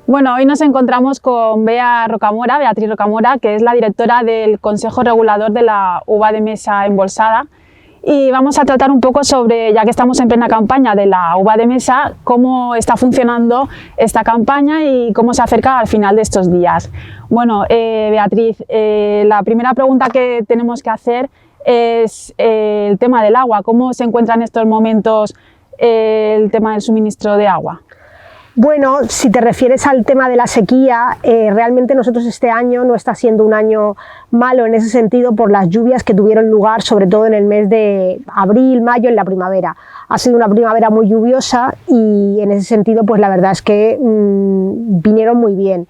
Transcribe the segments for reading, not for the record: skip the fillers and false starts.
Bueno, hoy nos encontramos con Beatriz Rocamora, que es la directora del Consejo Regulador de la uva de mesa embolsada, y vamos a tratar un poco sobre, ya que estamos en plena campaña de la uva de mesa, cómo está funcionando esta campaña y cómo se acerca al final de estos días. Bueno, Beatriz, la primera pregunta que tenemos que hacer es el tema del agua. ¿Cómo se encuentra en estos momentos el tema del suministro de agua? Bueno, si te refieres al tema de la sequía, realmente nosotros este año no está siendo un año malo en ese sentido por las lluvias que tuvieron lugar, sobre todo en el mes de abril, mayo, en la primavera. Ha sido una primavera muy lluviosa y en ese sentido, pues la verdad es que vinieron muy bien.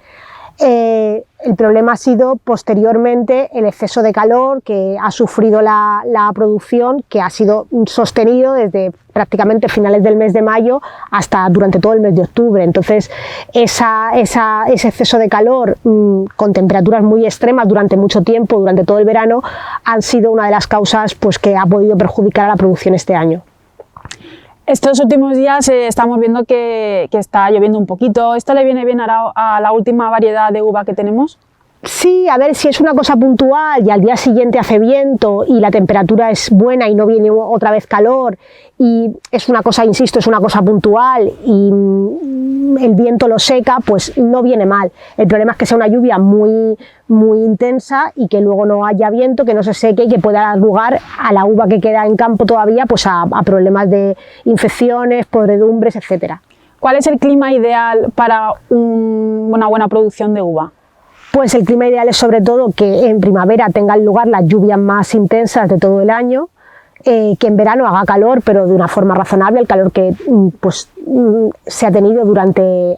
El problema ha sido posteriormente el exceso de calor que ha sufrido la producción, que ha sido sostenido desde prácticamente finales del mes de mayo hasta durante todo el mes de octubre. Entonces ese exceso de calor con temperaturas muy extremas durante mucho tiempo, durante todo el verano, han sido una de las causas pues, que ha podido perjudicar a la producción este año. Estos últimos días estamos viendo que está lloviendo un poquito. ¿Esto le viene bien a la última variedad de uva que tenemos? Sí, a ver, si es una cosa puntual y al día siguiente hace viento y la temperatura es buena y no viene otra vez calor y es una cosa, insisto, es una cosa puntual y el viento lo seca, pues no viene mal. El problema es que sea una lluvia muy intensa y que luego no haya viento, que no se seque y que pueda dar lugar a la uva que queda en campo todavía pues a problemas de infecciones, podredumbres, etcétera. ¿Cuál es el clima ideal para una buena producción de uva? Pues el clima ideal es sobre todo que en primavera tengan lugar las lluvias más intensas de todo el año, que en verano haga calor, pero de una forma razonable, el calor que pues, se ha tenido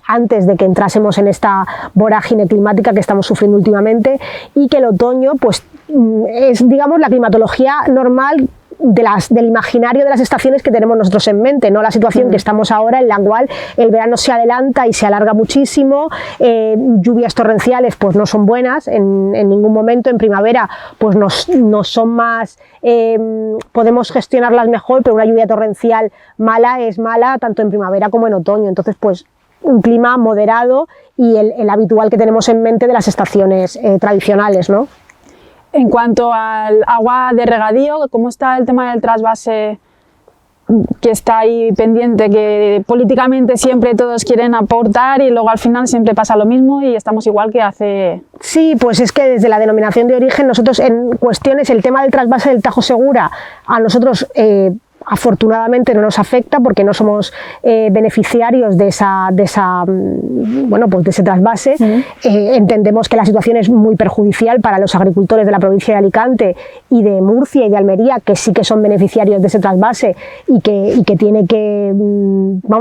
antes de que entrásemos en esta vorágine climática que estamos sufriendo últimamente, y que el otoño pues, es, digamos, la climatología normal del imaginario de las estaciones que tenemos nosotros en mente, no la situación que estamos ahora en la cual el verano se adelanta y se alarga muchísimo, lluvias torrenciales pues no son buenas en ningún momento, en primavera pues nos son más, podemos gestionarlas mejor, pero una lluvia torrencial mala es mala tanto en primavera como en otoño. Entonces pues un clima moderado y el habitual que tenemos en mente de las estaciones tradicionales, ¿no? En cuanto al agua de regadío, ¿cómo está el tema del trasvase que está ahí pendiente, que políticamente siempre todos quieren aportar y luego al final siempre pasa lo mismo y estamos igual que hace...? Sí, pues es que desde la denominación de origen nosotros en cuestiones, el tema del trasvase del Tajo Segura, a nosotros afortunadamente no nos afecta porque no somos beneficiarios de ese trasvase. Entendemos que la situación es muy perjudicial para los agricultores de la provincia de Alicante y de Murcia y de Almería, que sí que son beneficiarios de ese trasvase y que tiene que,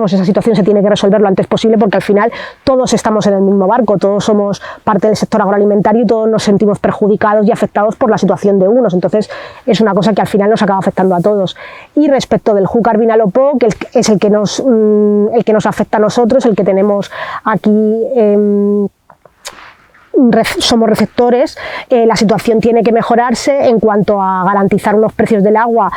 esa situación se tiene que resolver lo antes posible, porque al final todos estamos en el mismo barco, todos somos parte del sector agroalimentario y todos nos sentimos perjudicados y afectados por la situación de unos. Entonces es una cosa que al final nos acaba afectando a todos. Y respecto del Júcar Vinalopó, que es el que nos afecta a nosotros, el que tenemos aquí, somos receptores, la situación tiene que mejorarse en cuanto a garantizar unos precios del agua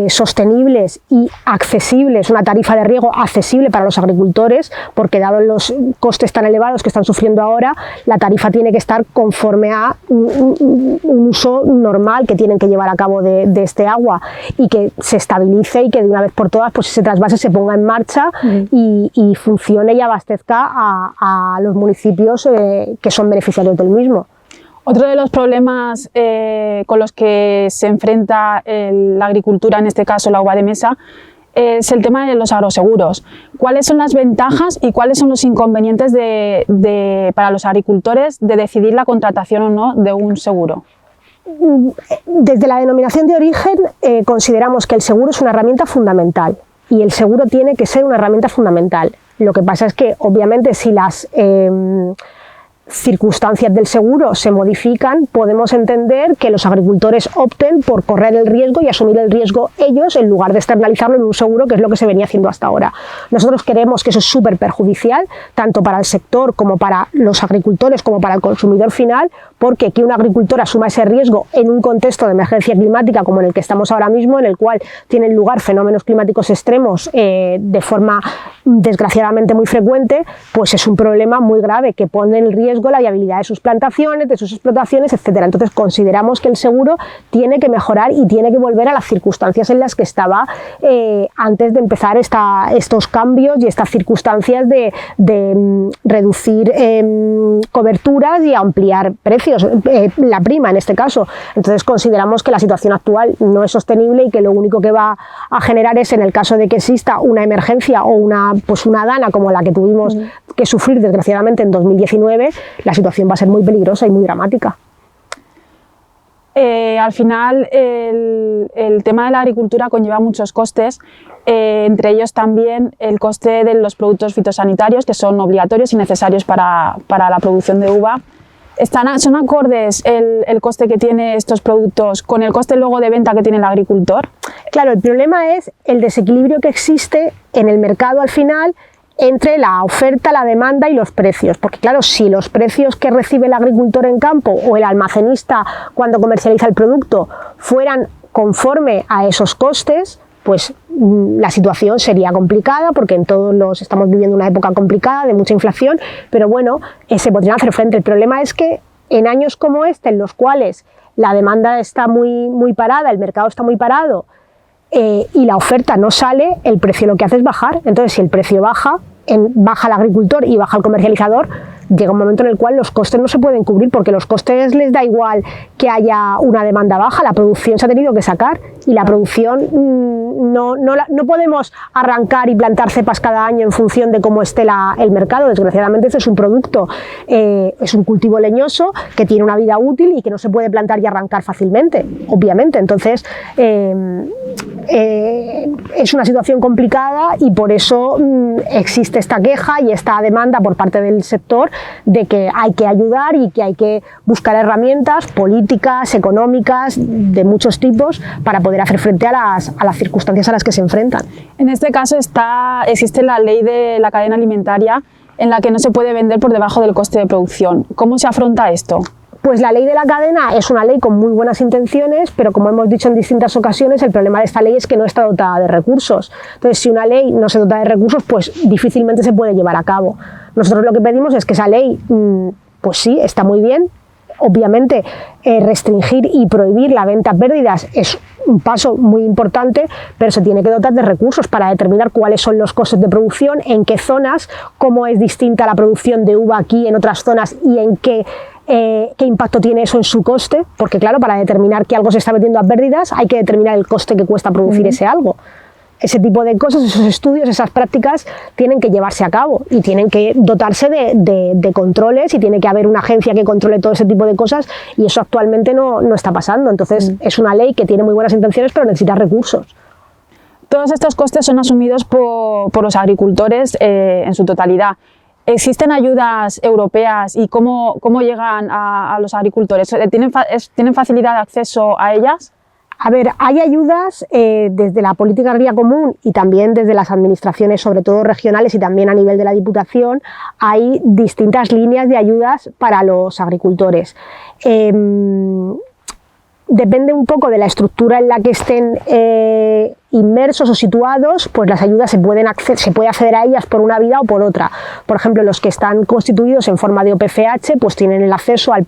sostenibles y accesibles, una tarifa de riego accesible para los agricultores, porque dados los costes tan elevados que están sufriendo ahora, la tarifa tiene que estar conforme a un uso normal que tienen que llevar a cabo de este agua y que se estabilice y que de una vez por todas pues ese trasvase se ponga en marcha y funcione y abastezca a los municipios que son beneficiarios del mismo. Otro de los problemas con los que se enfrenta la agricultura, en este caso la uva de mesa, es el tema de los agroseguros. ¿Cuáles son las ventajas y cuáles son los inconvenientes para los agricultores de decidir la contratación o no de un seguro? Desde la denominación de origen consideramos que el seguro es una herramienta fundamental y el seguro tiene que ser una herramienta fundamental. Lo que pasa es que obviamente si circunstancias del seguro se modifican, podemos entender que los agricultores opten por correr el riesgo y asumir el riesgo ellos en lugar de externalizarlo en un seguro, que es lo que se venía haciendo hasta ahora. Nosotros creemos que eso es súper perjudicial, tanto para el sector como para los agricultores como para el consumidor final, porque que un agricultor asuma ese riesgo en un contexto de emergencia climática como en el que estamos ahora mismo, en el cual tienen lugar fenómenos climáticos extremos de forma desgraciadamente muy frecuente, pues es un problema muy grave que pone en riesgo la viabilidad de sus plantaciones, de sus explotaciones, etcétera. Entonces consideramos que el seguro tiene que mejorar y tiene que volver a las circunstancias en las que estaba antes de empezar estos cambios y estas circunstancias de reducir coberturas y ampliar precios, la prima en este caso. Entonces consideramos que la situación actual no es sostenible y que lo único que va a generar es, en el caso de que exista una emergencia o una dana como la que tuvimos que sufrir desgraciadamente en 2019, la situación va a ser muy peligrosa y muy dramática. Al final el tema de la agricultura conlleva muchos costes, entre ellos también el coste de los productos fitosanitarios, que son obligatorios y necesarios para la producción de uva. ¿Son acordes el coste que tiene estos productos con el coste luego de venta que tiene el agricultor? Claro, el problema es el desequilibrio que existe en el mercado al final entre la oferta, la demanda y los precios, porque claro, si los precios que recibe el agricultor en campo o el almacenista cuando comercializa el producto fueran conforme a esos costes, pues la situación sería complicada, porque estamos viviendo una época complicada de mucha inflación, pero bueno, se podrían hacer frente. El problema es que en años como este, en los cuales la demanda está muy parada, el mercado está muy parado, y la oferta no sale, el precio lo que hace es bajar. Entonces, si el precio baja el agricultor y baja el comercializador, llega un momento en el cual los costes no se pueden cubrir, porque los costes les da igual que haya una demanda baja, la producción se ha tenido que sacar, y la producción no podemos arrancar y plantar cepas cada año en función de cómo esté el mercado. Desgraciadamente este es un producto, es un cultivo leñoso que tiene una vida útil y que no se puede plantar y arrancar fácilmente, obviamente. Entonces es una situación complicada y por eso existe esta queja y esta demanda por parte del sector de que hay que ayudar y que hay que buscar herramientas políticas, económicas, de muchos tipos, para poder hacer frente a las circunstancias a las que se enfrentan. En este caso existe la ley de la cadena alimentaria, en la que no se puede vender por debajo del coste de producción. ¿Cómo se afronta esto? Pues la ley de la cadena es una ley con muy buenas intenciones, pero como hemos dicho en distintas ocasiones, el problema de esta ley es que no está dotada de recursos. Entonces, si una ley no se dota de recursos, pues difícilmente se puede llevar a cabo. Nosotros lo que pedimos es que esa ley, pues sí, está muy bien. Obviamente, restringir y prohibir la venta a pérdidas es un paso muy importante, pero se tiene que dotar de recursos para determinar cuáles son los costes de producción, en qué zonas, cómo es distinta la producción de uva aquí en otras zonas y en qué impacto tiene eso en su coste, porque claro, para determinar que algo se está vendiendo a pérdidas hay que determinar el coste que cuesta producir ese algo. Ese tipo de cosas, esos estudios, esas prácticas tienen que llevarse a cabo y tienen que dotarse de controles, y tiene que haber una agencia que controle todo ese tipo de cosas, y eso actualmente no está pasando. Entonces es una ley que tiene muy buenas intenciones, pero necesita recursos. Todos estos costes son asumidos por los agricultores en su totalidad. ¿Existen ayudas europeas y cómo llegan a los agricultores? ¿Tienen facilidad de acceso a ellas? A ver, hay ayudas desde la política agraria común y también desde las administraciones, sobre todo regionales, y también a nivel de la Diputación, hay distintas líneas de ayudas para los agricultores. Depende un poco de la estructura en la que estén inmersos o situados, pues las ayudas se puede acceder a ellas por una vía o por otra. Por ejemplo, los que están constituidos en forma de OPCH, pues tienen el acceso a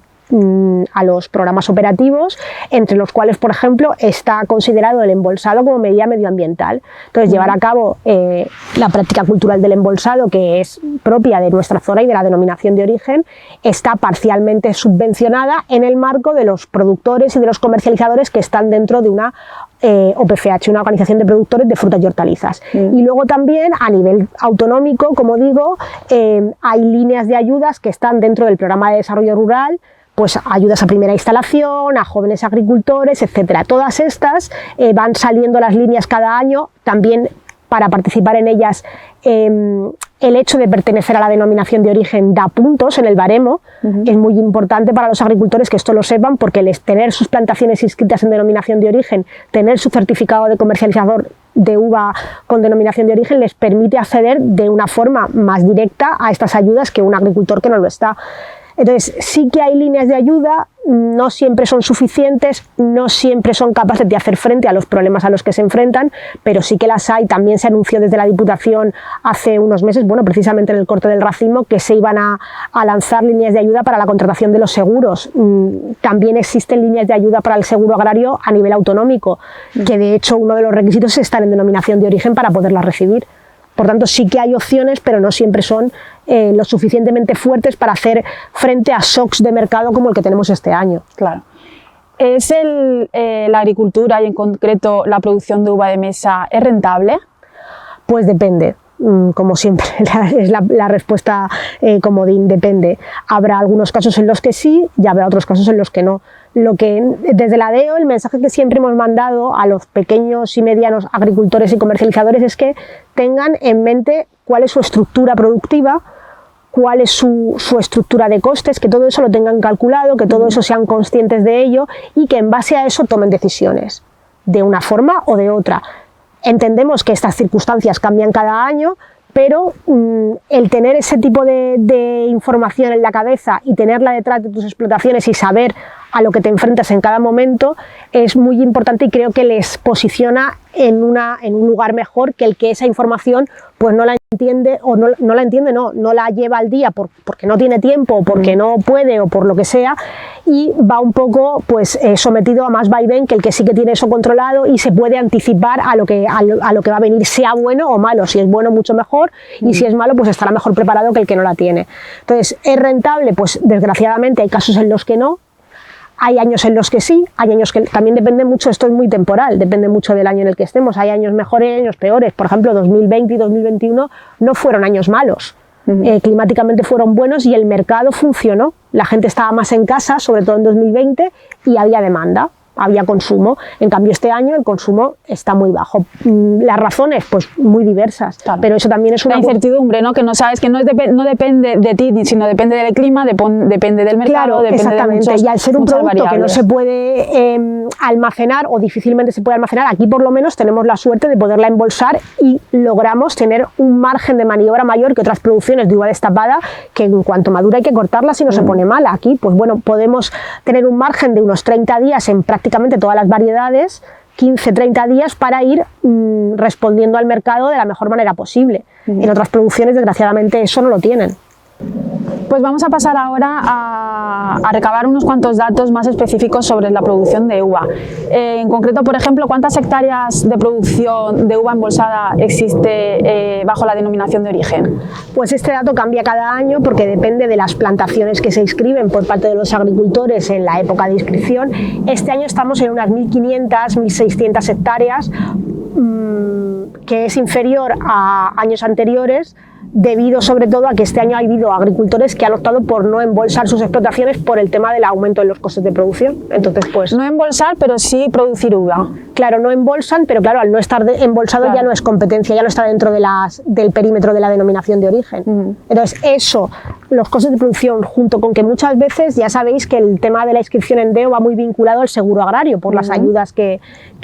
los programas operativos, entre los cuales, por ejemplo, está considerado el embolsado como medida medioambiental. Entonces, llevar a cabo la práctica cultural del embolsado, que es propia de nuestra zona y de la denominación de origen, está parcialmente subvencionada en el marco de los productores y de los comercializadores que están dentro de una OPCH, una organización de productores de frutas y hortalizas. Y luego también a nivel autonómico, como digo, hay líneas de ayudas que están dentro del programa de desarrollo rural, pues ayudas a primera instalación, a jóvenes agricultores, etcétera. Todas estas van saliendo las líneas cada año, también para participar en ellas, el hecho de pertenecer a la denominación de origen da puntos en el baremo. Es muy importante para los agricultores que esto lo sepan, porque tener sus plantaciones inscritas en denominación de origen, tener su certificado de comercializador de uva con denominación de origen, les permite acceder de una forma más directa a estas ayudas que un agricultor que no lo está. Entonces, sí que hay líneas de ayuda, no siempre son suficientes, no siempre son capaces de hacer frente a los problemas a los que se enfrentan, pero sí que las hay. También se anunció desde la Diputación hace unos meses, bueno, precisamente en el corte del racimo, que se iban a lanzar líneas de ayuda para la contratación de los seguros. También existen líneas de ayuda para el seguro agrario a nivel autonómico, que de hecho uno de los requisitos es estar en denominación de origen para poderlas recibir. Por tanto, sí que hay opciones, pero no siempre son lo suficientemente fuertes para hacer frente a shocks de mercado como el que tenemos este año. Claro. ¿Es la agricultura y en concreto la producción de uva de mesa es rentable? Pues depende. Como siempre, es la respuesta comodín, depende. Habrá algunos casos en los que sí y habrá otros casos en los que no. Desde la DEO, el mensaje que siempre hemos mandado a los pequeños y medianos agricultores y comercializadores es que tengan en mente cuál es su estructura productiva, cuál es su estructura de costes, que todo eso lo tengan calculado, que todo eso sean conscientes de ello y que en base a eso tomen decisiones, de una forma o de otra. Entendemos que estas circunstancias cambian cada año, pero el tener ese tipo de información en la cabeza y tenerla detrás de tus explotaciones y saber a lo que te enfrentas en cada momento es muy importante, y creo que les posiciona en un lugar mejor que el que esa información pues no la entiende o no la lleva al día porque no tiene tiempo o porque no puede o por lo que sea, y va un poco pues sometido a más vaivén que el que sí que tiene eso controlado y se puede anticipar a lo que va a venir, sea bueno o malo. Si es bueno, mucho mejor, y si es malo, pues estará mejor preparado que el que no la tiene. Entonces, ¿es rentable? Pues desgraciadamente hay casos en los que no. Hay años en los que sí, hay años que también depende mucho, esto es muy temporal, depende mucho del año en el que estemos. Hay años mejores y años peores. Por ejemplo, 2020 y 2021 no fueron años malos. Climáticamente fueron buenos y el mercado funcionó. La gente estaba más en casa, sobre todo en 2020, y había demanda, había consumo. En cambio, este año el consumo está muy bajo. Las razones, pues muy diversas, claro. Pero eso también es una incertidumbre, ¿no? Que no sabes, que no depende de ti, sino depende del clima, depende del mercado, claro, depende exactamente. de muchos, y al ser un producto que no se puede almacenar o difícilmente se puede almacenar, aquí por lo menos tenemos la suerte de poderla embolsar y logramos tener un margen de maniobra mayor que otras producciones de uva destapada, que en cuanto madura hay que cortarla si no se pone mala. Aquí, pues bueno, podemos tener un margen de unos 30 días en prácticamente todas las variedades, 15-30 días para ir respondiendo al mercado de la mejor manera posible. En otras producciones, desgraciadamente, eso no lo tienen. Pues vamos a pasar ahora a recabar unos cuantos datos más específicos sobre la producción de uva. En concreto, por ejemplo, ¿cuántas hectáreas de producción de uva embolsada existe bajo la denominación de origen? Pues este dato cambia cada año porque depende de las plantaciones que se inscriben por parte de los agricultores en la época de inscripción. Este año estamos en unas 1.500, 1.600 hectáreas, que es inferior a años anteriores, debido sobre todo a que este año ha habido agricultores que han optado por no embolsar sus explotaciones por el tema del aumento en los costes de producción. Entonces, pues no embolsar, pero sí producir uva. Claro, no embolsan, pero claro, al no estar embolsado, claro, ya no es competencia, ya no está dentro del perímetro de la denominación de origen. Entonces, eso, los costes de producción, junto con que muchas veces ya sabéis que el tema de la inscripción en DEO va muy vinculado al seguro agrario por las ayudas que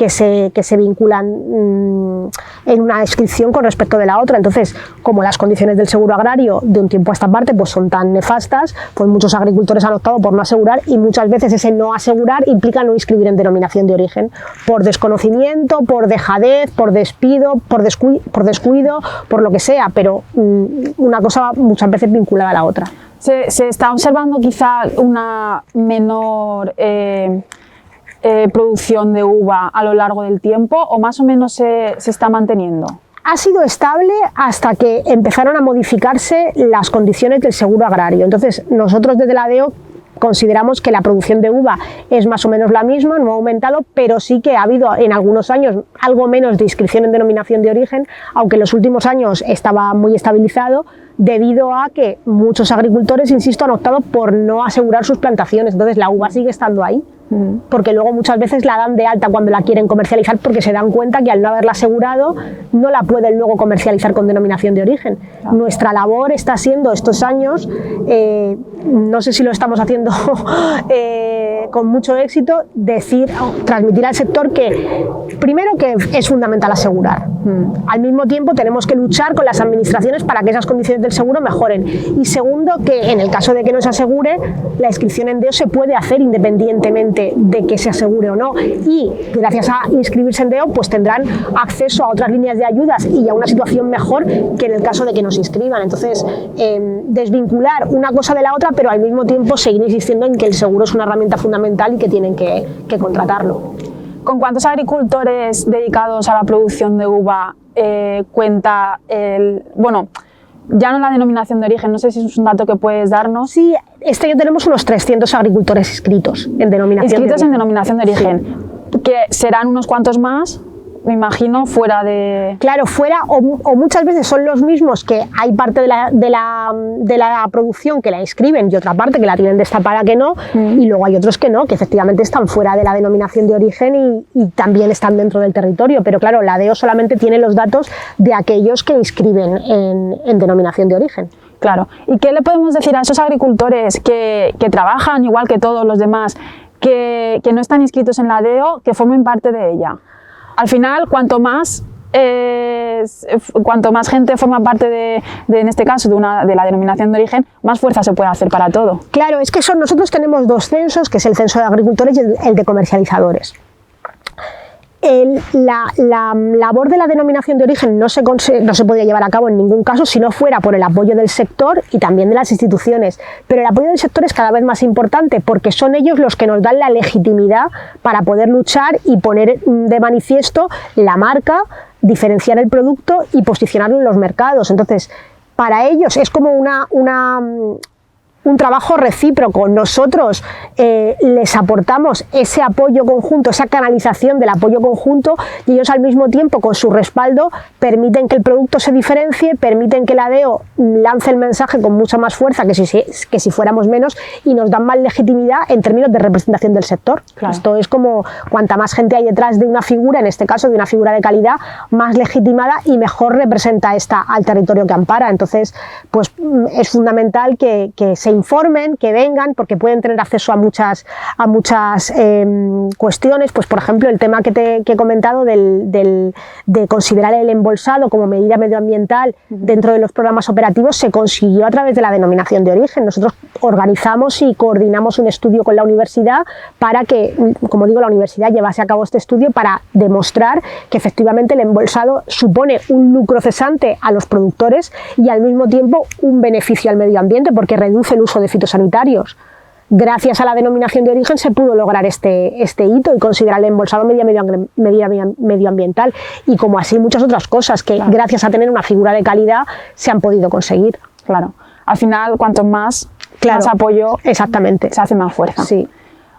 se vinculan en una inscripción con respecto de la otra. Entonces, como las condiciones del seguro agrario de un tiempo a esta parte pues son tan nefastas, pues muchos agricultores han optado por no asegurar, y muchas veces ese no asegurar implica no inscribir en denominación de origen por desconocimiento, por dejadez, por despido, por descuido, por lo que sea, pero una cosa muchas veces vinculada a la otra. Se está observando quizá una menor producción de uva a lo largo del tiempo, o más o menos se está manteniendo. Ha sido estable hasta que empezaron a modificarse las condiciones del seguro agrario. Entonces, nosotros desde la DEO consideramos que la producción de uva es más o menos la misma, no ha aumentado, pero sí que ha habido en algunos años algo menos de inscripción en denominación de origen, aunque en los últimos años estaba muy estabilizado, debido a que muchos agricultores, insisto, han optado por no asegurar sus plantaciones. Entonces, la uva sigue estando ahí. porque luego muchas veces la dan de alta cuando la quieren comercializar porque se dan cuenta que al no haberla asegurado no la pueden luego comercializar con denominación de origen. Nuestra labor está siendo estos años, no sé si lo estamos haciendo con mucho éxito, transmitir al sector que primero que es fundamental asegurar. Al mismo tiempo tenemos que luchar con las administraciones para que esas condiciones del seguro mejoren, y segundo que en el caso de que no se asegure, la inscripción en DEO se puede hacer independientemente de que se asegure o no, y gracias a inscribirse en DEO pues tendrán acceso a otras líneas de ayudas y a una situación mejor que en el caso de que no se inscriban. Entonces, desvincular una cosa de la otra, pero al mismo tiempo seguir insistiendo en que el seguro es una herramienta fundamental y que tienen que contratarlo. ¿Con cuántos agricultores dedicados a la producción de uva cuenta ya no la denominación de origen, no sé si es un dato que puedes darnos? Sí, este año tenemos unos 300 agricultores inscritos en denominación de origen. Inscritos en denominación de origen, sí. Que serán unos cuantos más, me imagino, fuera de... Claro, fuera, o muchas veces son los mismos, que hay parte de la producción que la inscriben y otra parte que la tienen destapada que no, y luego hay otros que no, que efectivamente están fuera de la denominación de origen y también están dentro del territorio, pero claro, la DEO solamente tiene los datos de aquellos que inscriben en denominación de origen. Claro, ¿y qué le podemos decir a esos agricultores que trabajan igual que todos los demás, que no están inscritos en la DEO, que formen parte de ella? Al final, cuanto más gente forma parte en este caso, de la denominación de origen, más fuerza se puede hacer para todo. Claro, es que nosotros tenemos 2 censos, que es el censo de agricultores y el de comercializadores. La labor de la denominación de origen no se podría llevar a cabo en ningún caso si no fuera por el apoyo del sector y también de las instituciones, pero el apoyo del sector es cada vez más importante porque son ellos los que nos dan la legitimidad para poder luchar y poner de manifiesto la marca, diferenciar el producto y posicionarlo en los mercados. Entonces, para ellos es como un trabajo recíproco. Nosotros les aportamos ese apoyo conjunto, esa canalización del apoyo conjunto, y ellos al mismo tiempo, con su respaldo, permiten que el producto se diferencie, permiten que la DEO lance el mensaje con mucha más fuerza que si fuéramos menos, y nos dan más legitimidad en términos de representación del sector. Claro. Esto es como cuanta más gente hay detrás de una figura, en este caso de una figura de calidad, más legitimada y mejor representa al territorio que ampara. Entonces, pues es fundamental que se informen, que vengan, porque pueden tener acceso a muchas cuestiones, pues por ejemplo el tema que he comentado de considerar el embolsado como medida medioambiental dentro de los programas operativos se consiguió a través de la denominación de origen. Nosotros organizamos y coordinamos un estudio con la universidad para que, como digo, la universidad llevase a cabo este estudio para demostrar que efectivamente el embolsado supone un lucro cesante a los productores y al mismo tiempo un beneficio al medio ambiente porque reduce el uso de fitosanitarios. Gracias a la denominación de origen se pudo lograr este hito y considerar el embolsado medioambiental, y como así muchas otras cosas que claro, gracias a tener una figura de calidad se han podido conseguir. Claro, al final cuanto más apoyo, exactamente, se hace más fuerza. Sí.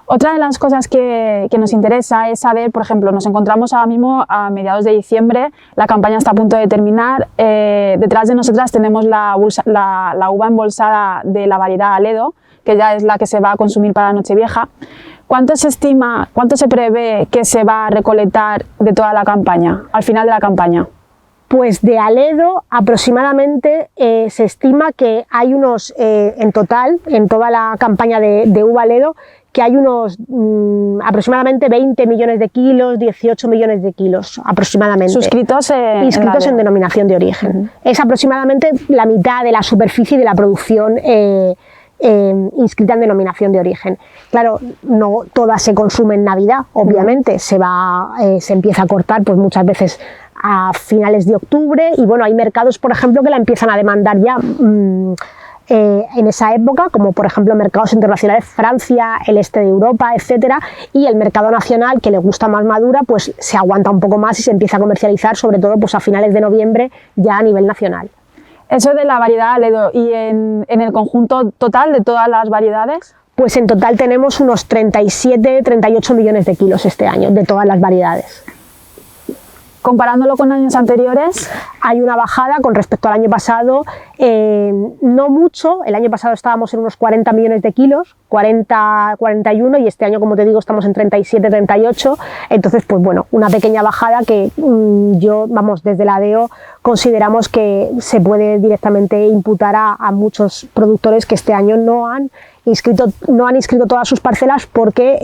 Otra de las cosas que nos interesa es saber, por ejemplo, nos encontramos ahora mismo a mediados de diciembre, la campaña está a punto de terminar, detrás de nosotras tenemos la uva embolsada de la variedad Aledo, que ya es la que se va a consumir para Nochevieja. ¿Cuánto se prevé que se va a recolectar de toda la campaña, al final de la campaña? Pues de Aledo aproximadamente se estima que hay unos, en total, en toda la campaña de uva Aledo, que hay unos aproximadamente 20 millones de kilos, 18 millones de kilos aproximadamente. Inscritos en denominación de origen. Es aproximadamente la mitad de la superficie de la producción inscrita en denominación de origen. Claro, no toda se consume en Navidad, obviamente, se empieza a cortar pues muchas veces a finales de octubre y bueno, hay mercados, por ejemplo, que la empiezan a demandar ya en esa época, como por ejemplo mercados internacionales, Francia, el este de Europa, etcétera, y el mercado nacional, que le gusta más madura, pues se aguanta un poco más y se empieza a comercializar, sobre todo pues a finales de noviembre, ya a nivel nacional. Eso de la variedad Aledo, ¿y en el conjunto total de todas las variedades? Pues en total tenemos unos 37-38 millones de kilos este año, de todas las variedades. comparándolo con años anteriores, hay una bajada con respecto al año pasado, no mucho. El año pasado estábamos en unos 40 millones de kilos, 40, 41, y este año, como te digo, estamos en 37, 38. Entonces, pues bueno, una pequeña bajada que desde la ADEO consideramos que se puede directamente imputar a muchos productores que este año no han inscrito todas sus parcelas porque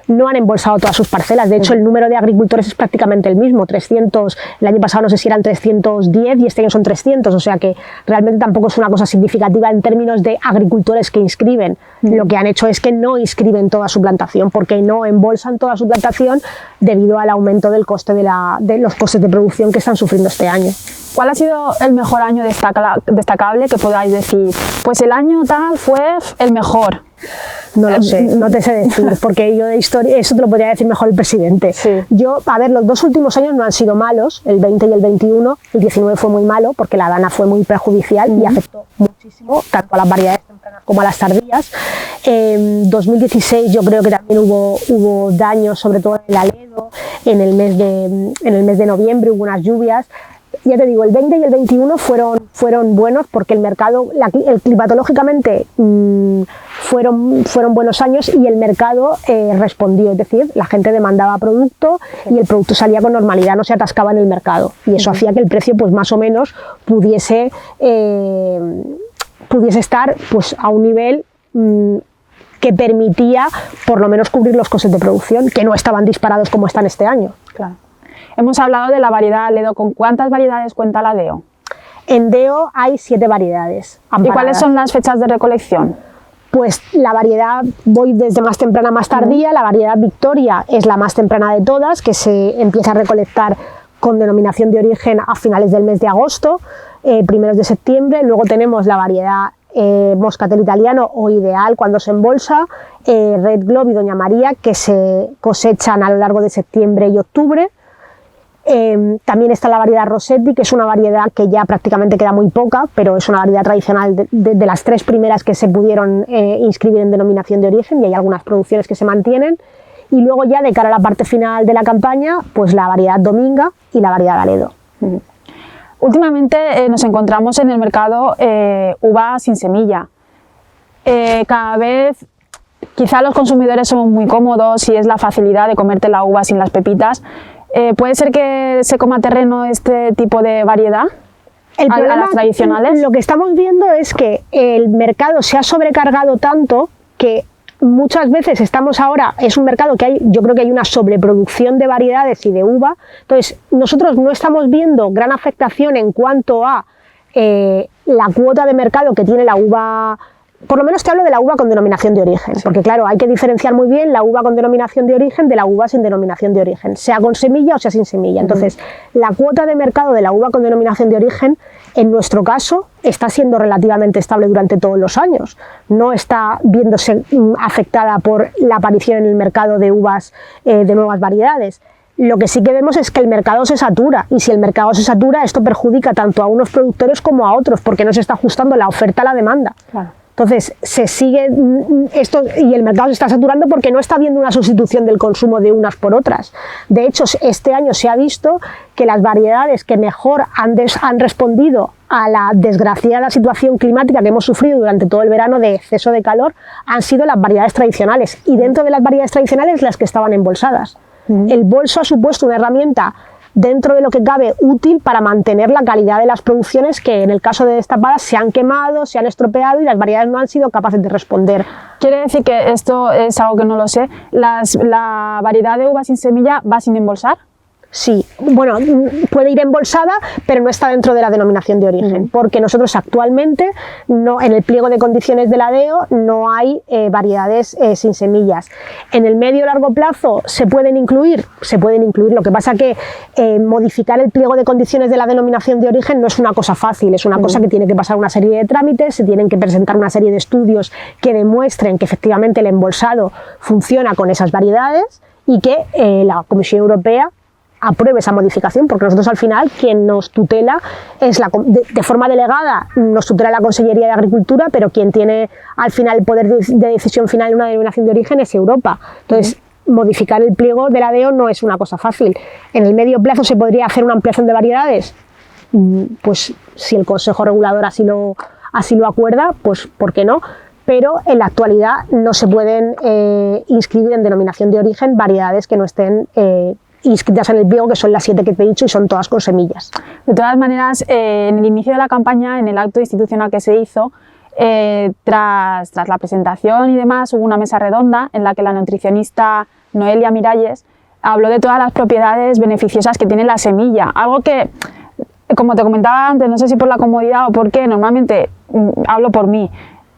no han embolsado todas sus parcelas. De hecho, el número de agricultores es prácticamente el mismo, 300. El año pasado no sé si eran 310 y este año son 300, o sea que realmente tampoco es una cosa significativa en términos de agricultores que inscriben. Lo que han hecho es que no inscriben toda su plantación porque no embolsan toda su plantación debido al aumento del coste de los costes de producción que están sufriendo este año. ¿Cuál ha sido el mejor año destacable que podáis decir? Pues el año tal fue el mejor. No lo sé, no te sé decir, porque yo de historia, eso te lo podría decir mejor el presidente. Sí. Los 2 últimos años no han sido malos, el 20 y el 21, el 19 fue muy malo porque la dana fue muy perjudicial y afectó muchísimo, tanto a las variedades tempranas como a las tardías. En 2016 yo creo que también hubo daños, sobre todo en el aledo, en el mes de noviembre hubo unas lluvias. Ya te digo, el 20 y el 21 fueron buenos porque el mercado, climatológicamente fueron buenos años y el mercado respondió, es decir, la gente demandaba producto y el producto salía con normalidad, no se atascaba en el mercado y eso hacía que el precio pues más o menos pudiese estar pues a un nivel que permitía por lo menos cubrir los costes de producción, que no estaban disparados como están este año. Claro. Hemos hablado de la variedad Aledo. ¿Con cuántas variedades cuenta la ADEO? En DEO hay 7 variedades amparadas. ¿Y cuáles son las fechas de recolección? Pues la variedad, voy desde más temprana a más tardía. La variedad Victoria es la más temprana de todas, que se empieza a recolectar con denominación de origen a finales del mes de agosto, primeros de septiembre. Luego tenemos la variedad Moscatel italiano o ideal cuando se embolsa, Red Globe y Doña María, que se cosechan a lo largo de septiembre y octubre. También está la variedad Rossetti, que es una variedad que ya prácticamente queda muy poca, pero es una variedad tradicional de las 3 primeras que se pudieron inscribir en denominación de origen, y hay algunas producciones que se mantienen. Y luego ya de cara a la parte final de la campaña, pues la variedad Dominga y la variedad Aledo. Últimamente nos encontramos en el mercado uva sin semilla. Cada vez quizá los consumidores somos muy cómodos y es la facilidad de comerte la uva sin las pepitas. ¿Puede ser que se coma terreno este tipo de variedad a las tradicionales? Lo que estamos viendo es que el mercado se ha sobrecargado tanto que muchas veces es un mercado que yo creo que hay una sobreproducción de variedades y de uva. Entonces nosotros no estamos viendo gran afectación en cuanto a la cuota de mercado que tiene la uva. Por lo menos te hablo de la uva con denominación de origen, porque claro, hay que diferenciar muy bien la uva con denominación de origen de la uva sin denominación de origen, sea con semilla o sea sin semilla. Entonces, la cuota de mercado de la uva con denominación de origen, en nuestro caso, está siendo relativamente estable durante todos los años. No está viéndose afectada por la aparición en el mercado de uvas de nuevas variedades. Lo que sí que vemos es que el mercado se satura, y si el mercado se satura, esto perjudica tanto a unos productores como a otros, porque no se está ajustando la oferta a la demanda. Claro. Entonces, se sigue esto y el mercado se está saturando porque no está habiendo una sustitución del consumo de unas por otras. De hecho, este año se ha visto que las variedades que mejor han respondido a la desgraciada situación climática que hemos sufrido durante todo el verano de exceso de calor han sido las variedades tradicionales, y dentro de las variedades tradicionales las que estaban embolsadas. El bolso ha supuesto una herramienta dentro de lo que cabe útil para mantener la calidad de las producciones que en el caso de destapadas se han quemado, se han estropeado y las variedades no han sido capaces de responder. Quiere decir que esto es algo que no lo sé, la variedad de uva sin semilla va sin embolsar. Sí, bueno, puede ir embolsada, pero no está dentro de la denominación de origen, porque nosotros actualmente, en el pliego de condiciones de la ADEO, no hay variedades sin semillas. En el medio y largo plazo se pueden incluir, lo que pasa que modificar el pliego de condiciones de la denominación de origen no es una cosa fácil, es una cosa que tiene que pasar una serie de trámites, se tienen que presentar una serie de estudios que demuestren que efectivamente el embolsado funciona con esas variedades y que la Comisión Europea apruebe esa modificación, porque nosotros al final quien nos tutela es de forma delegada, nos tutela la Consellería de Agricultura, pero quien tiene al final el poder de decisión final en una denominación de origen es Europa. Entonces, modificar el pliego de la DO no es una cosa fácil. En el medio plazo se podría hacer una ampliación de variedades, pues si el Consejo Regulador así lo acuerda, pues ¿por qué no? Pero en la actualidad no se pueden inscribir en denominación de origen variedades que no estén inscritas en el pliego, que son las 7 que te he dicho y son todas con semillas. De todas maneras, en el inicio de la campaña, en el acto institucional que se hizo, tras la presentación y demás, hubo una mesa redonda en la que la nutricionista Noelia Miralles habló de todas las propiedades beneficiosas que tiene la semilla, algo que, como te comentaba antes, no sé si por la comodidad o por qué, normalmente, hablo por mí,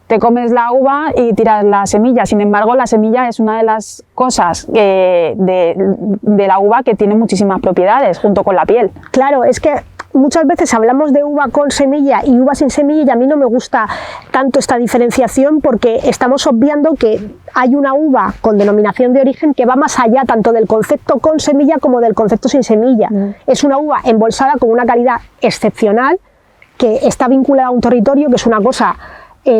te comes la uva y tiras la semilla. Sin embargo, la semilla es una de las cosas de la uva que tiene muchísimas propiedades, junto con la piel. Claro, es que muchas veces hablamos de uva con semilla y uva sin semilla, y a mí no me gusta tanto esta diferenciación, porque estamos obviando que hay una uva con denominación de origen que va más allá tanto del concepto con semilla como del concepto sin semilla. Es una uva embolsada con una calidad excepcional, que está vinculada a un territorio, que es una cosa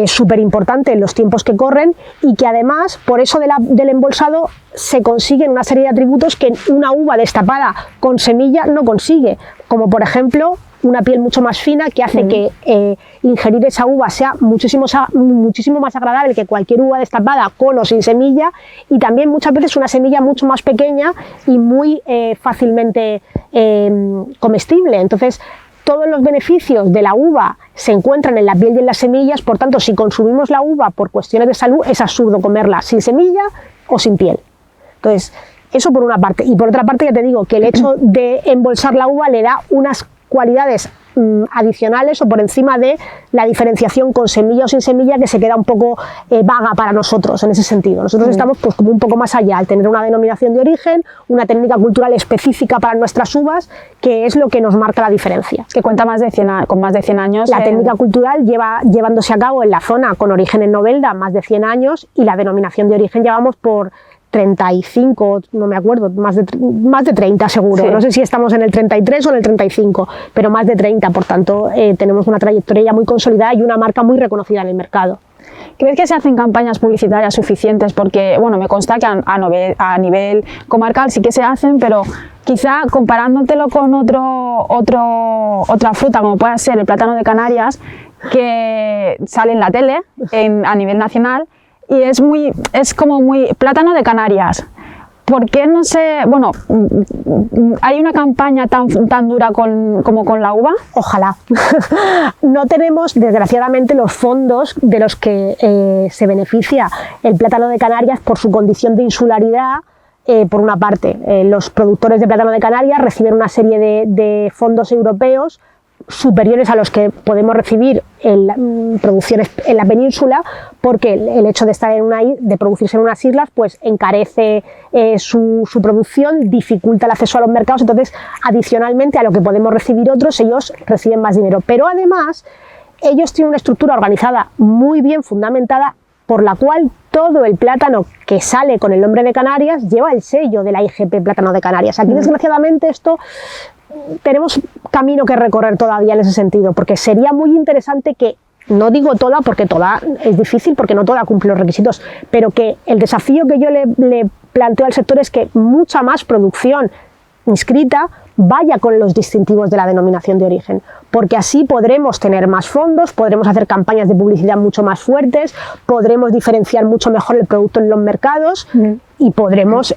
súper importante en los tiempos que corren, y que además, por eso del embolsado, se consiguen una serie de atributos que una uva destapada con semilla no consigue, como por ejemplo una piel mucho más fina, que hace que ingerir esa uva sea muchísimo más agradable que cualquier uva destapada con o sin semilla, y también muchas veces una semilla mucho más pequeña y muy fácilmente comestible. Entonces, todos los beneficios de la uva se encuentran en la piel y en las semillas. Por tanto, si consumimos la uva por cuestiones de salud, es absurdo comerla sin semilla o sin piel. Entonces, eso por una parte. Y por otra parte, ya te digo que el hecho de embolsar la uva le da unas cualidades adicionales o por encima de la diferenciación con semilla o sin semilla, que se queda un poco vaga para nosotros en ese sentido. Nosotros estamos pues como un poco más allá, al tener una denominación de origen, una técnica cultural específica para nuestras uvas, que es lo que nos marca la diferencia. Que cuenta con más de 100 años. La técnica cultural lleva llevándose a cabo en la zona con origen en Novelda más de 100 años, y la denominación de origen llevamos por 35, no me acuerdo, más de 30 seguro, sí. No sé si estamos en el 33 o en el 35, pero más de 30, por tanto tenemos una trayectoria ya muy consolidada y una marca muy reconocida en el mercado. ¿Crees que se hacen campañas publicitarias suficientes? Porque, bueno, me consta que a nivel comarcal sí que se hacen, pero quizá comparándotelo con otra fruta, como pueda ser el plátano de Canarias, que sale en la tele a nivel nacional, y es como muy plátano de Canarias. ¿Por qué no sé? Bueno, ¿hay una campaña tan dura como con la uva? Ojalá. No tenemos, desgraciadamente, los fondos de los que se beneficia el plátano de Canarias por su condición de insularidad. Por una parte, los productores de plátano de Canarias reciben una serie de fondos europeos superiores a los que podemos recibir en producciones en la península, porque el hecho de estar de producirse en unas islas pues encarece su producción, dificulta el acceso a los mercados. Entonces, adicionalmente a lo que podemos recibir otros, ellos reciben más dinero, pero además ellos tienen una estructura organizada muy bien fundamentada, por la cual todo el plátano que sale con el nombre de Canarias lleva el sello de la IGP Plátano de Canarias. Aquí, desgraciadamente, tenemos camino que recorrer todavía en ese sentido, porque sería muy interesante que, no digo toda, porque toda es difícil, porque no toda cumple los requisitos, pero que el desafío que yo le planteo al sector es que mucha más producción inscrita vaya con los distintivos de la denominación de origen, porque así podremos tener más fondos, podremos hacer campañas de publicidad mucho más fuertes, podremos diferenciar mucho mejor el producto en los mercados y podremos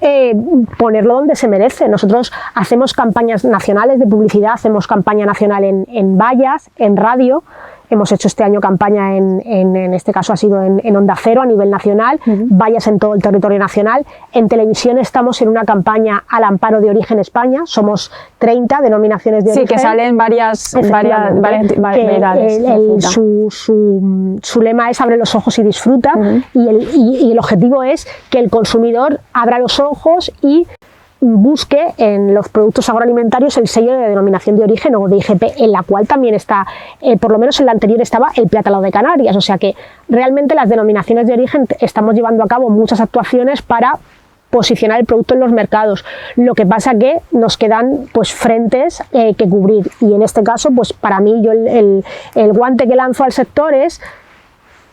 ponerlo donde se merece. Nosotros hacemos campañas nacionales de publicidad, hacemos campaña nacional en vallas, en radio. Hemos hecho este año campaña, en este caso ha sido en Onda Cero a nivel nacional, vallas en todo el territorio nacional. En televisión estamos en una campaña al amparo de Origen España, somos 30 denominaciones de origen. Sí, que salen variedades. Su lema es abre los ojos y disfruta, y el objetivo es que el consumidor abra los ojos y busque en los productos agroalimentarios el sello de denominación de origen o de IGP, en la cual también está, por lo menos en la anterior estaba el plátano de Canarias. O sea que realmente las denominaciones de origen estamos llevando a cabo muchas actuaciones para posicionar el producto en los mercados. Lo que pasa que nos quedan pues frentes que cubrir, y en este caso pues para mí yo el guante que lanzo al sector es: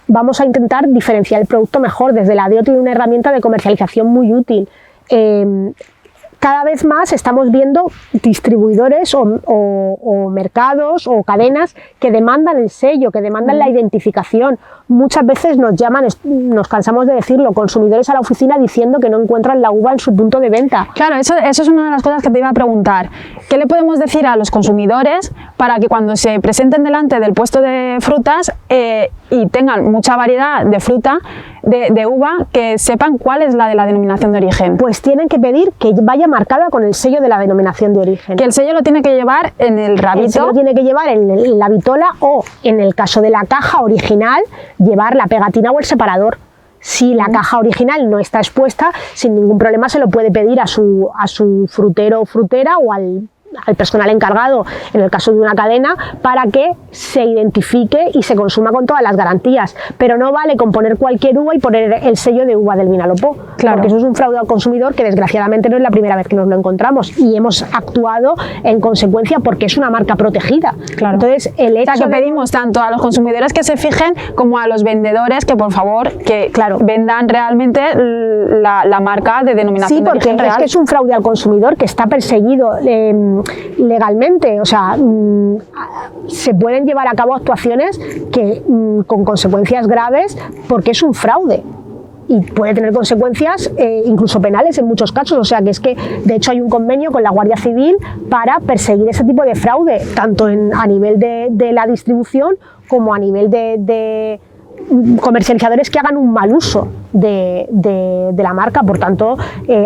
vamos a intentar diferenciar el producto mejor. Desde la DEO tiene una herramienta de comercialización muy útil. cada vez más estamos viendo distribuidores o mercados o cadenas que demandan el sello, que demandan la identificación. Muchas veces nos llaman, nos cansamos de decirlo, consumidores a la oficina diciendo que no encuentran la uva en su punto de venta. Claro, eso es una de las cosas que te iba a preguntar. ¿Qué le podemos decir a los consumidores para que cuando se presenten delante del puesto de frutas y tengan mucha variedad de fruta, de uva, que sepan cuál es la de la denominación de origen? Pues tienen que pedir que vaya marcada con el sello de la denominación de origen. Que el sello lo tiene que llevar en el rabito. El sello lo tiene que llevar en la vitola o, en el caso de la caja original, llevar la pegatina o el separador. Si la caja original no está expuesta, sin ningún problema se lo puede pedir a su frutero o frutera o al personal encargado, en el caso de una cadena, para que se identifique y se consuma con todas las garantías. Pero no vale con poner cualquier uva y poner el sello de uva del Vinalopó, claro, porque eso es un fraude al consumidor que desgraciadamente no es la primera vez que nos lo encontramos y hemos actuado en consecuencia porque es una marca protegida. Claro. Entonces, el hecho que pedimos tanto a los consumidores que se fijen como a los vendedores que por favor que vendan realmente la marca de denominación de origen real. Sí, porque es que es un fraude al consumidor que está perseguido legalmente, o sea, se pueden llevar a cabo actuaciones que con consecuencias graves porque es un fraude y puede tener consecuencias incluso penales en muchos casos, o sea que es que de hecho hay un convenio con la Guardia Civil para perseguir ese tipo de fraude, tanto a nivel de la distribución como a nivel de comercializadores que hagan un mal uso de la marca. Por tanto,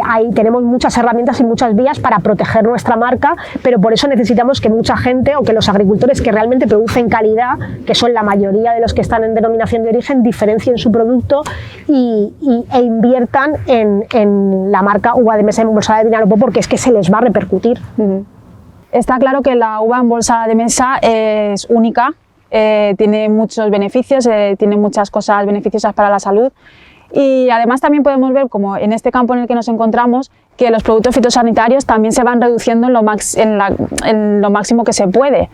ahí tenemos muchas herramientas y muchas vías para proteger nuestra marca, pero por eso necesitamos que mucha gente o que los agricultores que realmente producen calidad, que son la mayoría de los que están en denominación de origen, diferencien su producto e inviertan en la marca uva de mesa embolsada de Vinalopó, porque es que se les va a repercutir. Está claro que la uva embolsada de mesa es única. Tiene muchos beneficios, tiene muchas cosas beneficiosas para la salud y además también podemos ver, como en este campo en el que nos encontramos, que los productos fitosanitarios también se van reduciendo en lo máximo que se puede.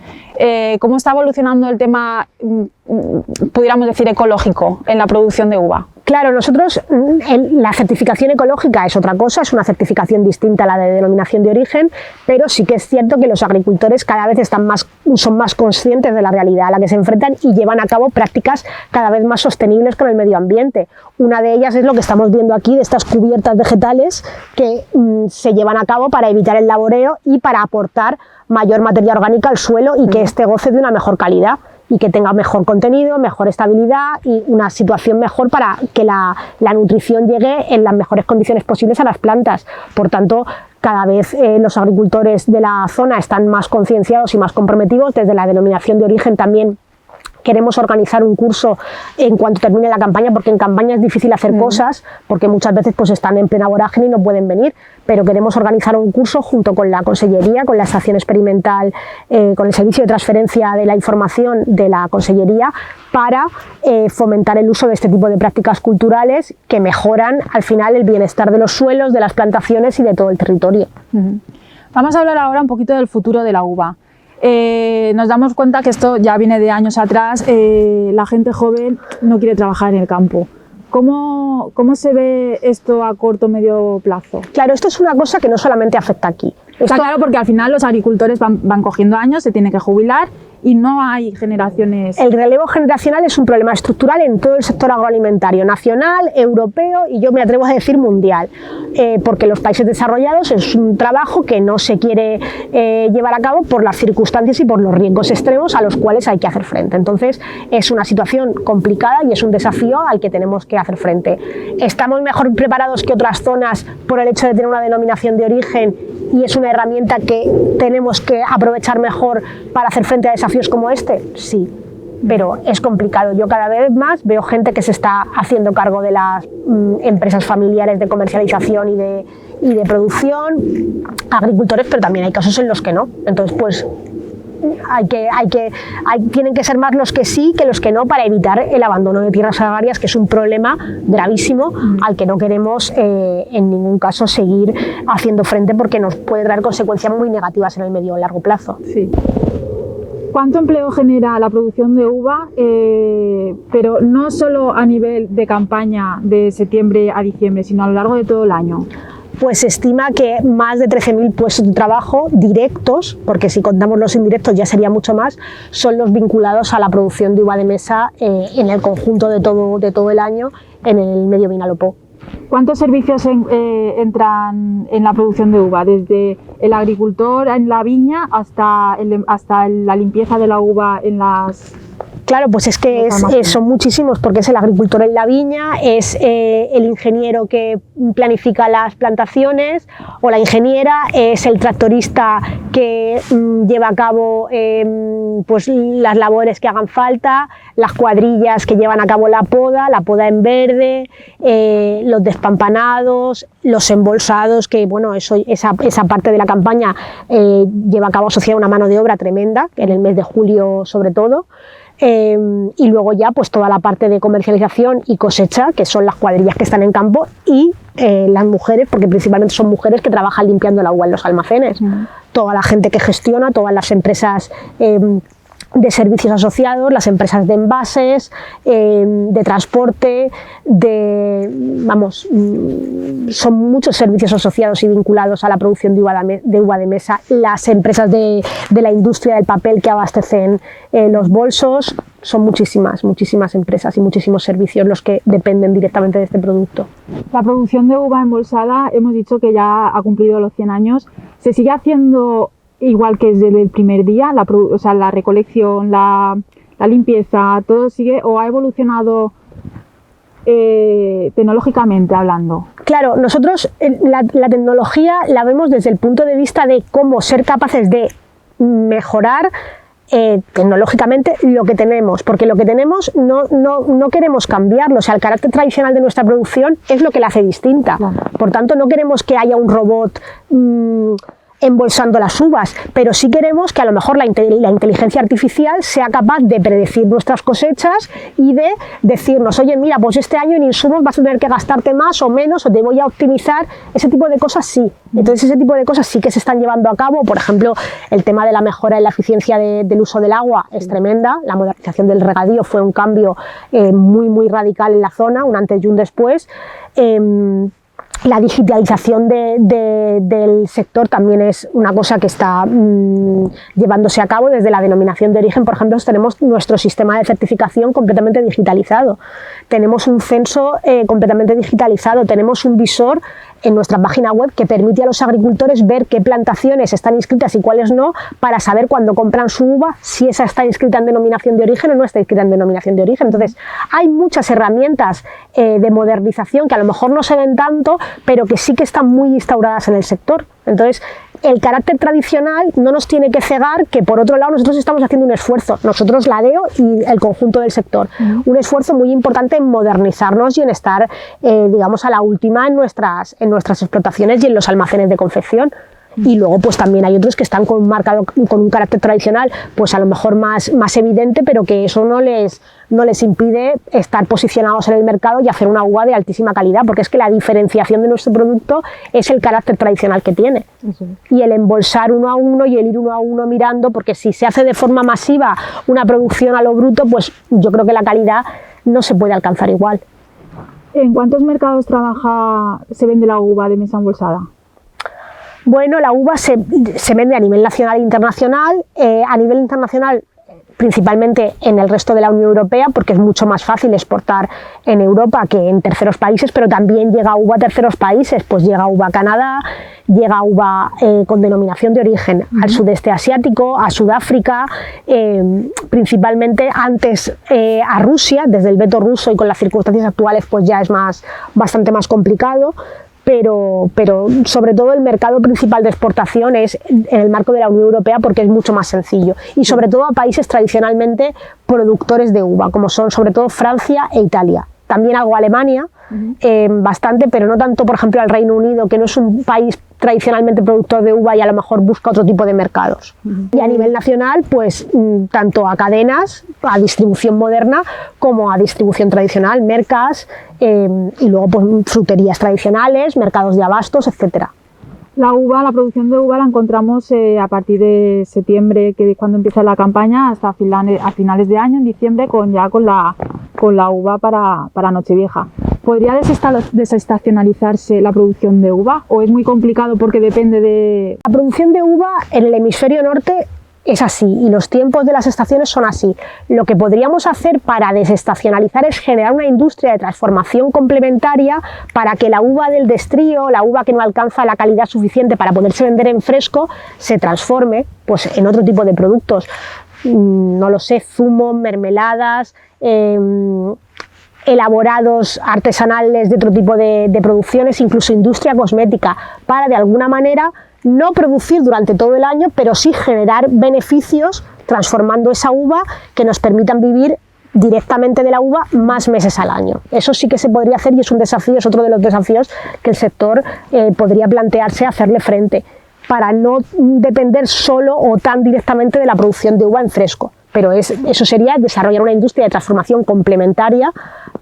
¿Cómo está evolucionando el tema, pudiéramos decir, ecológico en la producción de uva? Claro, nosotros, la certificación ecológica es otra cosa, es una certificación distinta a la de denominación de origen, pero sí que es cierto que los agricultores cada vez son más conscientes de la realidad a la que se enfrentan y llevan a cabo prácticas cada vez más sostenibles con el medio ambiente. Una de ellas es lo que estamos viendo aquí, de estas cubiertas vegetales que se llevan a cabo para evitar el laboreo y para aportar mayor materia orgánica al suelo y que éste goce de una mejor calidad y que tenga mejor contenido, mejor estabilidad y una situación mejor para que la nutrición llegue en las mejores condiciones posibles a las plantas. Por tanto, cada vez los agricultores de la zona están más concienciados y más comprometidos. Desde la denominación de origen también queremos organizar un curso en cuanto termine la campaña, porque en campaña es difícil hacer cosas, porque muchas veces pues están en plena vorágine y no pueden venir, pero queremos organizar un curso junto con la Consellería, con la Estación Experimental, con el Servicio de Transferencia de la Información de la Consellería, para fomentar el uso de este tipo de prácticas culturales que mejoran al final el bienestar de los suelos, de las plantaciones y de todo el territorio. Vamos a hablar ahora un poquito del futuro de la uva. Nos damos cuenta que esto ya viene de años atrás, la gente joven no quiere trabajar en el campo. ¿Cómo se ve esto a corto o medio plazo? Claro, esto es una cosa que no solamente afecta aquí. Está claro, porque al final los agricultores van cogiendo años, se tienen que jubilar y no hay generaciones. El relevo generacional es un problema estructural en todo el sector agroalimentario, nacional, europeo y yo me atrevo a decir mundial, porque los países desarrollados es un trabajo que no se quiere llevar a cabo por las circunstancias y por los riesgos extremos a los cuales hay que hacer frente. Entonces es una situación complicada y es un desafío al que tenemos que hacer frente. ¿Estamos mejor preparados que otras zonas por el hecho de tener una denominación de origen y es una herramienta que tenemos que aprovechar mejor para hacer frente a desafíos como este? Sí, pero es complicado. Yo cada vez más veo gente que se está haciendo cargo de las empresas familiares de comercialización y de producción, agricultores, pero también hay casos en los que no. Entonces, pues tienen que ser más los que sí que los que no, para evitar el abandono de tierras agrarias, que es un problema gravísimo al que no queremos en ningún caso seguir haciendo frente, porque nos puede traer consecuencias muy negativas en el medio o largo plazo. Sí. ¿Cuánto empleo genera la producción de uva? Pero no solo a nivel de campaña de septiembre a diciembre, sino a lo largo de todo el año. pues se estima que más de 13.000 puestos de trabajo directos, porque si contamos los indirectos ya sería mucho más, son los vinculados a la producción de uva de mesa en el conjunto de todo el año en el medio Vinalopó. ¿Cuántos servicios entran en la producción de uva? Desde el agricultor en la viña hasta la limpieza de la uva en las... Claro, pues es que son muchísimos, porque es el agricultor en la viña, es el ingeniero que planifica las plantaciones, o la ingeniera, es el tractorista que lleva a cabo pues las labores que hagan falta, las cuadrillas que llevan a cabo la poda en verde, los despampanados, los embolsados, que bueno, esa parte de la campaña lleva a cabo asociada a una mano de obra tremenda, en el mes de julio sobre todo. Y luego ya pues toda la parte de comercialización y cosecha, que son las cuadrillas que están en campo, y las mujeres, porque principalmente son mujeres que trabajan limpiando la uva en los almacenes. Toda la gente que gestiona, todas las empresas de servicios asociados, las empresas de envases, de transporte, son muchos servicios asociados y vinculados a la producción de uva de mesa, las empresas de la industria del papel que abastecen los bolsos, son muchísimas empresas y muchísimos servicios los que dependen directamente de este producto. La producción de uva embolsada, hemos dicho que ya ha cumplido los 100 años, ¿se sigue haciendo igual que desde el primer día, la recolección, la limpieza, todo sigue o ha evolucionado tecnológicamente hablando? Claro, nosotros la tecnología la vemos desde el punto de vista de cómo ser capaces de mejorar tecnológicamente lo que tenemos, porque lo que tenemos no queremos cambiarlo, o sea, el carácter tradicional de nuestra producción es lo que la hace distinta. Claro. Por tanto, no queremos que haya un robot embolsando las uvas, pero sí queremos que a lo mejor la inteligencia artificial sea capaz de predecir nuestras cosechas y de decirnos, oye, mira, pues este año en insumos vas a tener que gastarte más o menos, o te voy a optimizar, ese tipo de cosas sí. Entonces ese tipo de cosas sí que se están llevando a cabo. Por ejemplo, el tema de la mejora en la eficiencia del uso del agua es tremenda, la modernización del regadío fue un cambio muy radical en la zona, un antes y un después. La digitalización del sector también es una cosa que está llevándose a cabo desde la denominación de origen. Por ejemplo, tenemos nuestro sistema de certificación completamente digitalizado, tenemos un censo completamente digitalizado, tenemos un visor en nuestra página web que permite a los agricultores ver qué plantaciones están inscritas y cuáles no, para saber cuando compran su uva si esa está inscrita en denominación de origen o no está inscrita en denominación de origen. Entonces, hay muchas herramientas de modernización que a lo mejor no se ven tanto, pero que sí que están muy instauradas en el sector. Entonces, el carácter tradicional no nos tiene que cegar, que por otro lado nosotros estamos haciendo un esfuerzo, nosotros, la DEO y el conjunto del sector, un esfuerzo muy importante en modernizarnos y en estar, digamos, a la última en nuestras explotaciones y en los almacenes de confección. Y luego pues también hay otros que están con un carácter tradicional, pues a lo mejor más evidente, pero que eso no les impide estar posicionados en el mercado y hacer una uva de altísima calidad, porque es que la diferenciación de nuestro producto es el carácter tradicional que tiene. Y el embolsar uno a uno y el ir uno a uno mirando, porque si se hace de forma masiva una producción a lo bruto, pues yo creo que la calidad no se puede alcanzar igual. ¿En cuántos mercados se vende la uva de mesa embolsada? Bueno, la uva se vende a nivel nacional e internacional. A nivel internacional, principalmente en el resto de la Unión Europea, porque es mucho más fácil exportar en Europa que en terceros países, pero también llega uva a terceros países, pues llega uva a Canadá, llega uva con denominación de origen al sudeste asiático, a Sudáfrica, principalmente antes a Rusia, desde el veto ruso, y con las circunstancias actuales pues ya es bastante más complicado. Pero sobre todo el mercado principal de exportación es en el marco de la Unión Europea, porque es mucho más sencillo, y sobre todo a países tradicionalmente productores de uva, como son sobre todo Francia e Italia. También algo Alemania, bastante, pero no tanto, por ejemplo, al Reino Unido, que no es un país tradicionalmente productor de uva y a lo mejor busca otro tipo de mercados. Y a nivel nacional, pues tanto a cadenas, a distribución moderna, como a distribución tradicional, mercas, y luego pues fruterías tradicionales, mercados de abastos, etcétera. La producción de uva la encontramos a partir de septiembre, que es cuando empieza la campaña, hasta a finales de año, en diciembre, con la uva para Nochevieja. ¿Podría desestacionalizarse la producción de uva o es muy complicado porque depende de...? La producción de uva en el hemisferio norte es así y los tiempos de las estaciones son así. Lo que podríamos hacer para desestacionalizar es generar una industria de transformación complementaria para que la uva del destrío, la uva que no alcanza la calidad suficiente para poderse vender en fresco, se transforme pues, en otro tipo de productos. No lo sé, zumos, mermeladas, elaborados artesanales de otro tipo de producciones, incluso industria cosmética, para de alguna manera no producir durante todo el año, pero sí generar beneficios transformando esa uva que nos permitan vivir directamente de la uva más meses al año. Eso sí que se podría hacer y es un desafío, es otro de los desafíos que el sector podría plantearse hacerle frente, para no depender solo o tan directamente de la producción de uva en fresco. Pero eso sería desarrollar una industria de transformación complementaria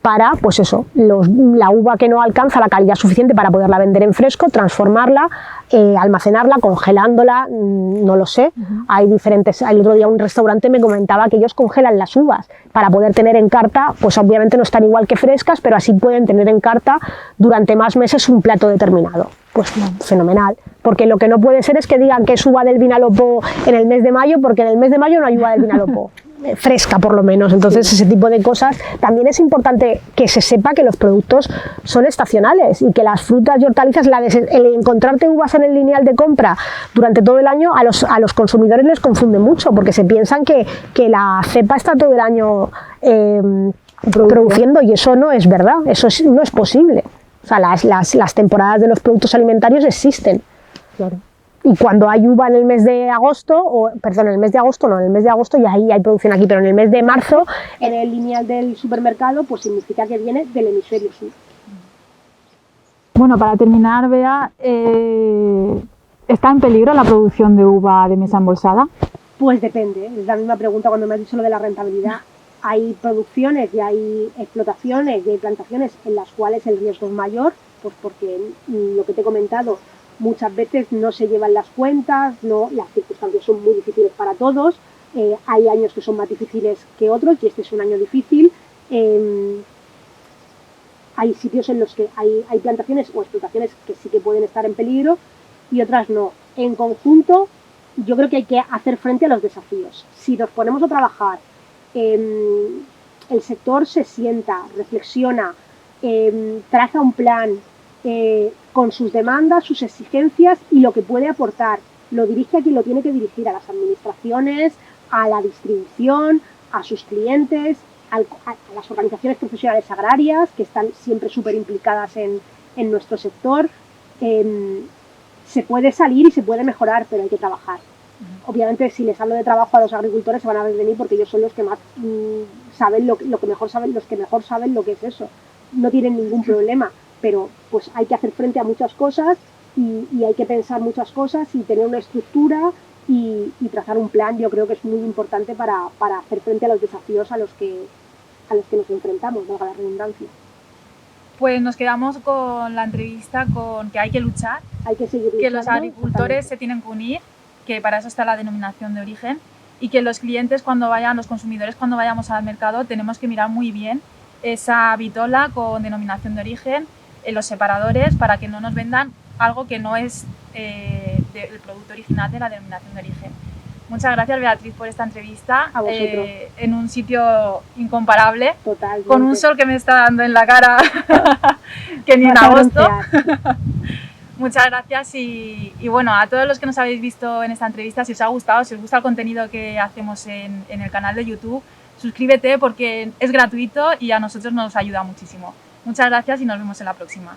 para, pues eso, la uva que no alcanza la calidad suficiente para poderla vender en fresco, transformarla, almacenarla, congelándola, no lo sé. Hay diferentes, el otro día un restaurante me comentaba que ellos congelan las uvas para poder tener en carta, pues obviamente no están igual que frescas, pero así pueden tener en carta durante más meses un plato determinado. Pues fenomenal, porque lo que no puede ser es que digan que es uva del Vinalopó en el mes de mayo, porque en el mes de mayo no hay uva del Vinalopó, fresca por lo menos. Entonces ese tipo de cosas, también es importante que se sepa que los productos son estacionales y que las frutas y hortalizas, el encontrarte uvas en el lineal de compra durante todo el año a los consumidores les confunde mucho, porque se piensan que la cepa está todo el año produciendo y eso no es verdad, eso no es posible. O sea, las temporadas de los productos alimentarios existen. Claro. Y cuando hay uva en el mes de agosto, en el mes de agosto ya hay producción aquí, pero en el mes de marzo, en el lineal del supermercado, pues significa que viene del hemisferio sur. Bueno, para terminar, Bea, ¿está en peligro la producción de uva de mesa embolsada? Pues depende, es la misma pregunta cuando me has dicho lo de la rentabilidad. Hay producciones y hay explotaciones y hay plantaciones en las cuales el riesgo es mayor, pues porque lo que te he comentado, muchas veces no se llevan las cuentas, las circunstancias son muy difíciles para todos, hay años que son más difíciles que otros y este es un año difícil. Hay sitios en los que hay plantaciones o explotaciones que sí que pueden estar en peligro y otras no. En conjunto, yo creo que hay que hacer frente a los desafíos. Si nos ponemos a trabajar, el sector se sienta, reflexiona, traza un plan con sus demandas, sus exigencias y lo que puede aportar. Lo dirige a quien lo tiene que dirigir, a las administraciones, a la distribución, a sus clientes, a las organizaciones profesionales agrarias que están siempre súper implicadas en nuestro sector. Se puede salir y se puede mejorar, pero hay que trabajar. Obviamente, si les hablo de trabajo a los agricultores se van a venir porque ellos son los que más saben los que mejor saben lo que es eso. No tienen ningún problema, pero pues hay que hacer frente a muchas cosas y hay que pensar muchas cosas y tener una estructura y trazar un plan. Yo creo que es muy importante para hacer frente a los desafíos a los que nos enfrentamos, valga la redundancia. Pues nos quedamos con la entrevista con que hay que luchar, hay que seguir luchando, que los agricultores se tienen que unir, que para eso está la denominación de origen y que los clientes los consumidores cuando vayamos al mercado tenemos que mirar muy bien esa vitola con denominación de origen, los separadores, para que no nos vendan algo que no es del producto original de la denominación de origen. Muchas gracias, Beatriz, por esta entrevista. A vosotros. En un sitio incomparable, totalmente, con un sol que me está dando en la cara que ni en agosto. Muchas gracias y bueno, a todos los que nos habéis visto en esta entrevista, si os ha gustado, si os gusta el contenido que hacemos en el canal de YouTube, suscríbete porque es gratuito y a nosotros nos ayuda muchísimo. Muchas gracias y nos vemos en la próxima.